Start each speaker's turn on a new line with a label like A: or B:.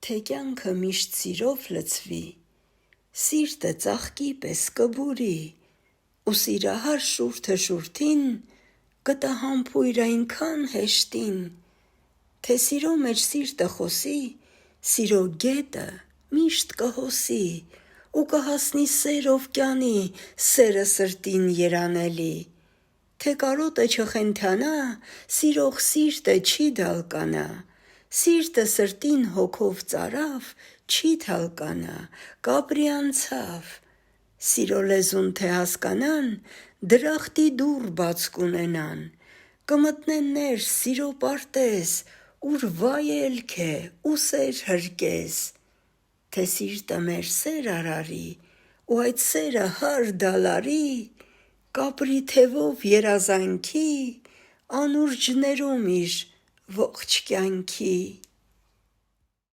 A: Թե կյանքը միշտ սիրով լցվի, սիրտը ծաղկի պես կբուրի, ու սիրահար շուրթը շուրթին կտա համբույր այնքան հեշտին, թե սիրո մեջ սիրտը խոսի, սիրո գետը միշտ կհոսի, ու կհասնի սեր օվկիանի, սերը սրտին երանելի, թե կարոտը չխենթանա, սիրող սիրտը չի դալկանա, սիրտը սրտին հոգով ծարավ, չի թալկանա, կապրի անցավ, սիրո լեզուն թե հասկանան, դրախտի դուռ բաց կունենան, կմտնեն ներս սիրո պարտեզ, ուր վայելք է ու սեր հրկեզ, թե սիրտը մեր սեր արարի, ու այդ սերը հարդալարի, կապրի թևով երազանքի, անուրջներում իր ողջ կյանքի: